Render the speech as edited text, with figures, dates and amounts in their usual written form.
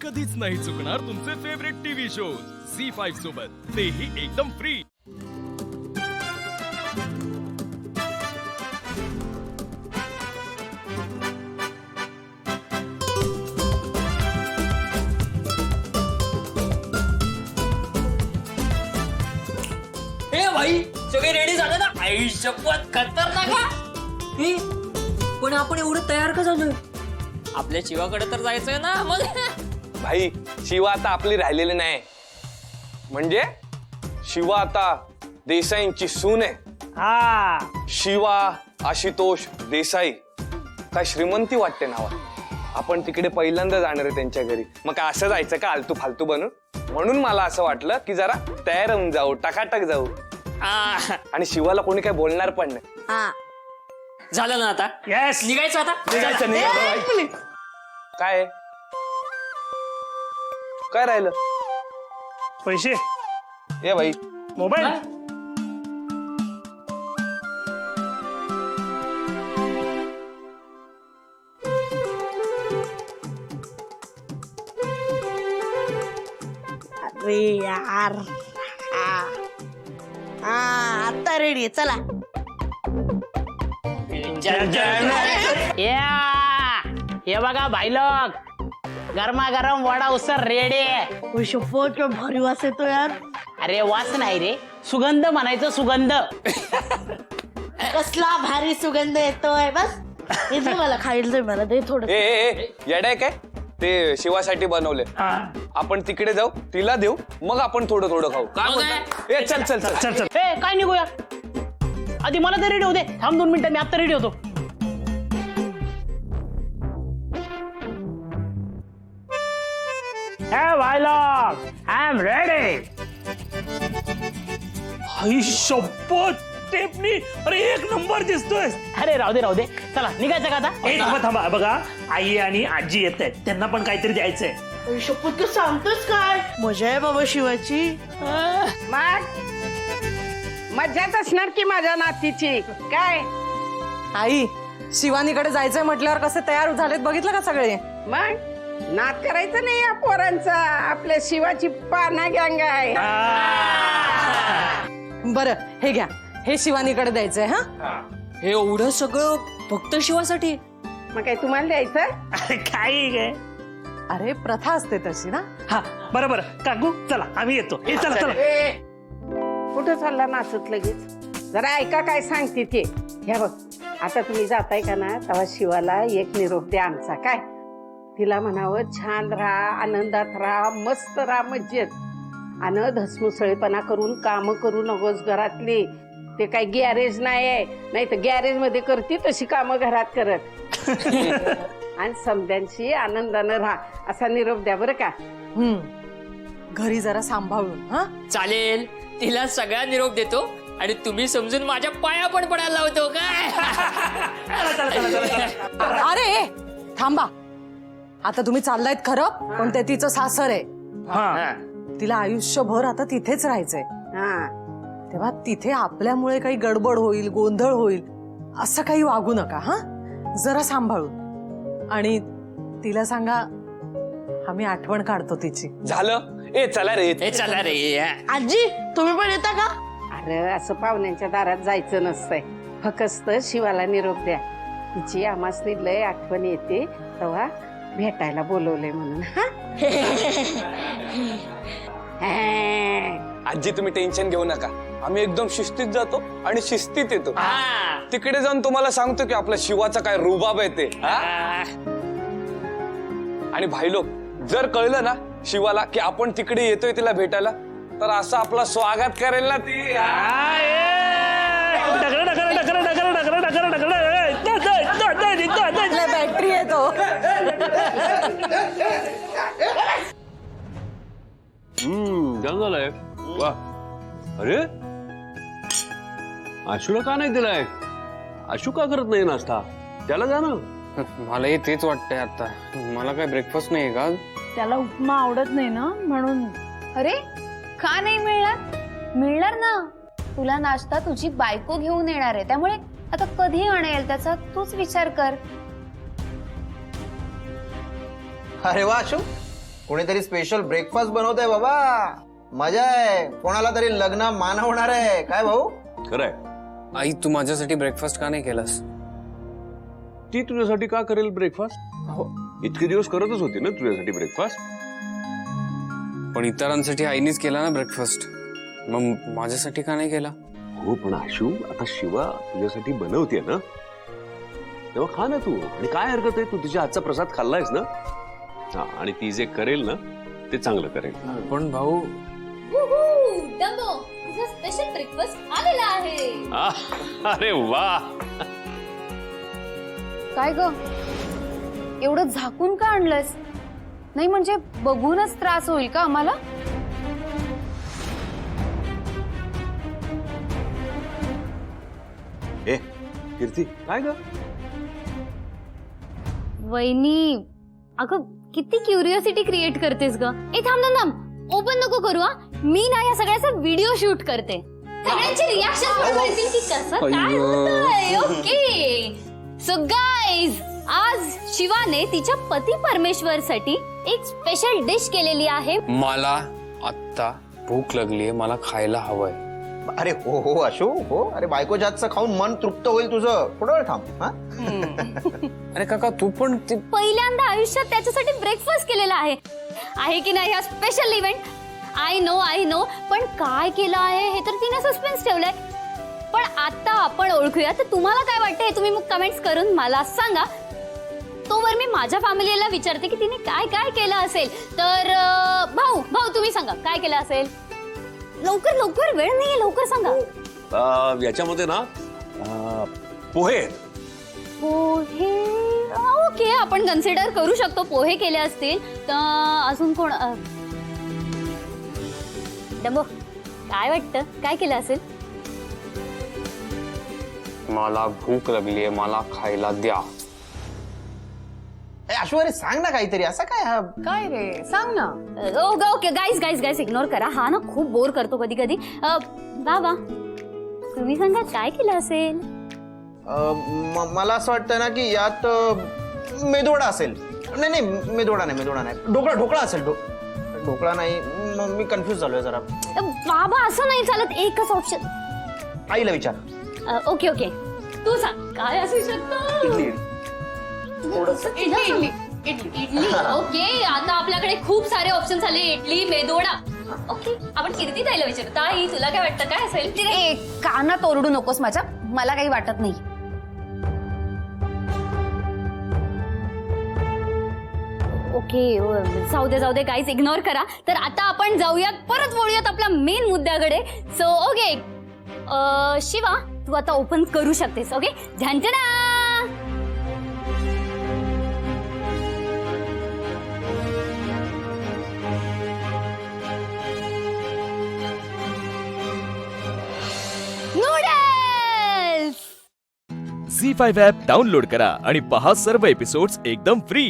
कधीच नाही चुकणार तुमचे फेवरेट टीव्ही शोज झी5 सोबत, तेही एकदम फ्री। भाई सगळे रेडी झाले ना? आई शपथ खतरनाक आहे। पण आपण एवढं तयार का झालोय? आपल्या शिवाकडे तर जायचंय ना मग। भाई शिवा आता आपली राहिलेली नाही, म्हणजे शिवा आता देसाईंची सून आहे। शिवा आशुतोष देसाई, काय श्रीमंती वाटते नावात। आपण तिकडे पहिल्यांदा जाणार आहे त्यांच्या घरी, मग काय असं जायचं का आलतू फालतू बनून? म्हणून मला असं वाटलं की जरा तयार होऊन जाऊ, टकाटक जाऊ, आणि शिवाला कोणी काय बोलणार पण नाही। झालं ना आता? यस निघायचं आता? काय काय राहिलं? पैसे ये भाई मोबाईल अरे यार आता रेडी चला। हे बघा भाई लोग, गरमागरम वडा उसर रेडी आहे। शपथ काय भारी वास येतो यार। अरे वास नाही रे, सुगंध म्हणायचं, सुगंध। कसला भारी सुगंध येतोय, बस इथे मला खायला मला दे थोडं। येडाय काय? ते शिवासाठी बनवले, आपण तिकडे जाऊ, तिला देऊ, मग आपण थोडं थोडं खाऊ। काय म्हणता? ए चल चल चल चल चल ए काय निघूया, आधी मला तरी रेडी होऊ दे। थांब 2 मिनिटं, मी आता रेडी होतो। हे भाई लोग, आय एम रेडी। आई शपथ टेपनी, अरे एक नंबर दिसतोय। अरे राहू दे, चला निघायचं का आता? थांबा थांबा, बघा आई आणि आजी येत आहेत, त्यांना पण काहीतरी द्यायचंय। शपथ तू सांगतोस काय? मजा आहे बाबा शिवाची। मजाच असणार की माझ्या नातीची। काय आई, शिवानीकडे जायचंय म्हटल्यावर कसे तयार झालेत बघितलं का सगळे? मग नाद करायचं नाही या पोरांचा, आपल्या शिवाची पाना गँग आहे। बरं हे घ्या, हे शिवानीकडे द्यायचंय। हा हे एवढं सगळं फक्त शिवासाठी? मग काय तुम्हाला द्यायचं? अरे काय गे, अरे प्रथा असते तशी ना। हा बरं बरं काकू, चला आम्ही येतो। ए चला चला। कुठं चालला नाचत लगेच? जरा ऐका काय सांगते ते। ह्या बघ, आता तुम्ही जाताय का ना, तेव्हा शिवाला एक निरोप द्या आमचा। काय तिला म्हणावं, छान राहा, आनंदात राहा, मस्त राहा, मज्जेत, आणि धसमुसळेपणा करून काम करू नकोस घरातली। ते काही गॅरेज नाही, नाही तर गॅरेज मध्ये करते तशी कामं घरात करत। आणि समद्यांशी आनंदानं राहा, असा निरोप द्या बरं का। घरी जरा सांभाळून। हा चालेल, तिला सगळा निरोप देतो आणि तुम्ही समजून माझ्या पाया पण पडायला लावतो काय? अरे थांबा, आता तुम्ही चाललायत खरं, पण ते तिचं सासर आहे। हा तिला आयुष्यभर आता तिथेच राहायचंय, हा तेव्हा तिथे आपल्यामुळे काही गडबड होईल, गोंधळ होईल, असं काही वागू नका। हा जरा सांभाळून, आणि तिला सांगा आम्ही आठवण काढतो तिची। झालं? ए चला रे, हे चला रे। आजी तुम्ही पण येता का? अरे असं पाहुण्यांच्या दारात जायचं नसतंय, फक्त शिवाला निरोप द्या। तिची आमासनी लय आठवण येते, तेव्हा भेटायला बोलवलंय म्हणून। आजी तुम्ही टेन्शन घेऊ नका, आम्ही एकदम शिस्तीत जातो आणि शिस्तीत येतो। तिकडे जाऊन तुम्हाला सांगतो की आपल्या शिवाचा काय रुबाब आहे ते। आणि भाई लोक, जर कळलं ना शिवाला की आपण तिकडे येतोय तिला भेटायला, तर असं आपलं स्वागत करेल ना ती। बॅटरी येतो। जंगल आहे वा। अरे आशूला का नाही दिलाय? आशू का करत नाही नाश्ता? त्याला जा ना। मलाही तेच वाटतंय आता, मला काय ब्रेकफास्ट नाही का? त्याला उपमा आवडत नाही ना म्हणून। अरे का नाही मिळणार? मिळणार ना, तुला नाश्ता तुझी बायको घेऊन येणार आहे, त्यामुळे आता कधी आणेल त्याचा तूच विचार कर। अरे वा आशू, कोणीतरी स्पेशल ब्रेकफास्ट बनवतंय बाबा. मजा आहे. कोणाला तरी लग्न मानवणार आहे. काय भाऊ? खरंय. आई तू माझ्यासाठी ब्रेकफास्ट का नाही केलास? ती तुझ्यासाठी का करेल ब्रेकफास्ट? इतके दिवस करतच होती ना तुझ्यासाठी ब्रेकफास्ट. पण इतरांसाठी आईनीच केला ना ब्रेकफास्ट, मग माझ्यासाठी का नाही केला? हो पण आशू, आता शिवा तुझ्यासाठी बनवते ना, तेव्हा खा ना तू. आणि काय हरकत आहे, तू तिच्या हातचा प्रसाद खाल्लायस ना. हा, आणि ती जे करेल ना ते चांगलं करेल. पण भाऊ तुझा स्पेशल ब्रेकफास्ट आलेला आहे. अरे वा. काय ग एवढं झाकून का आणलंस? नाही म्हणजे बघूनच त्रास होईल का आम्हाला? ए कीर्ती, काय ग? वहिनी अगं किती क्युरिओसिटी क्रिएट करतेस ग. ए थांब थांब थांब, ओपन नको करू हा. मी ना या सगळ्याचा व्हिडिओ शूट करते. सगळ्यांची रिॲक्शन मिळतील की कसं काय होतंय. ओके सो गाईज, आज शिवाने तिच्या पती परमेश्वर साठी एक स्पेशल डिश केलेली आहे. मला आत्ता भूक लागलीये, मला खायला हवंय. अरे हो हो आशू हो. अरे बायकोच्या हातचं खाऊन मन तृप्त होईल तुझं. थोडं वेळ थांब. हा अरे काका तू पण पहिल्यांदा आयुष्यात त्याच्यासाठी ब्रेकफास्ट केलेला आहे की नाही हा स्पेशल इव्हेंट. आय नो पण काय केलं आहे हे तर तिने सस्पेन्स ठेवलंय. पण आता आपण ओळखूया. तर तुम्हाला काय वाटतं हे तुम्ही मग कमेंट्स करून मला सांगा. तोवर मी माझ्या फॅमिलीला विचारते की तिने काय काय केलं असेल. तर भाऊ तुम्ही सांगा काय केलं असेल. लवकर वेळ नाहीये, लवकर सांगा. याच्यामध्ये ना पोहे. ओके आपण कन्सिडर करू शकतो पोहे केले असतील. तर अजून कोण? डंबो काय वाटतं काय केलं असेल? मला भूक लागलीये, मला खायला द्या. आशू अरे सांग ना काहीतरी. असं काय हा? काय रे सांग ना. ओके गाईज इग्नोर करा. हा ना खूप बोर करतो कधी कधी. बाबा तुम्ही सांगा काय केलं असेल. मला असं वाटतं ना की यात मेदोडा असेल. नाही मेदोडा नाही. ढोकळा असेल. ढोकळा नाही. मी कन्फ्युज झालोय जरा. बाबा असं नाही चालत. एकच ऑप्शन. आईला विचार. ओके तू सांग काय असू शकतं. इडली. ओके आता आपल्याकडे खूप सारे ऑप्शन झाले. इडली मेदोडा. ओके आपण कीर्ती ताईला विचारू. ताई तुला काय वाटतं काय असेल? कानात ओरडू नकोस माझ्या, मला काही वाटत नाही. ओके जाऊ दे गाईज इग्नोर करा. तर आता आपण जाऊयात परत वळूयात आपल्या मेन मुद्द्याकडे. सो ओके शिवा तू आता ओपन करू शकतेस. ओके झंझणा. झी5 ॲप डाउनलोड करा आणि पहा सर्व एपिसोड्स एकदम फ्री.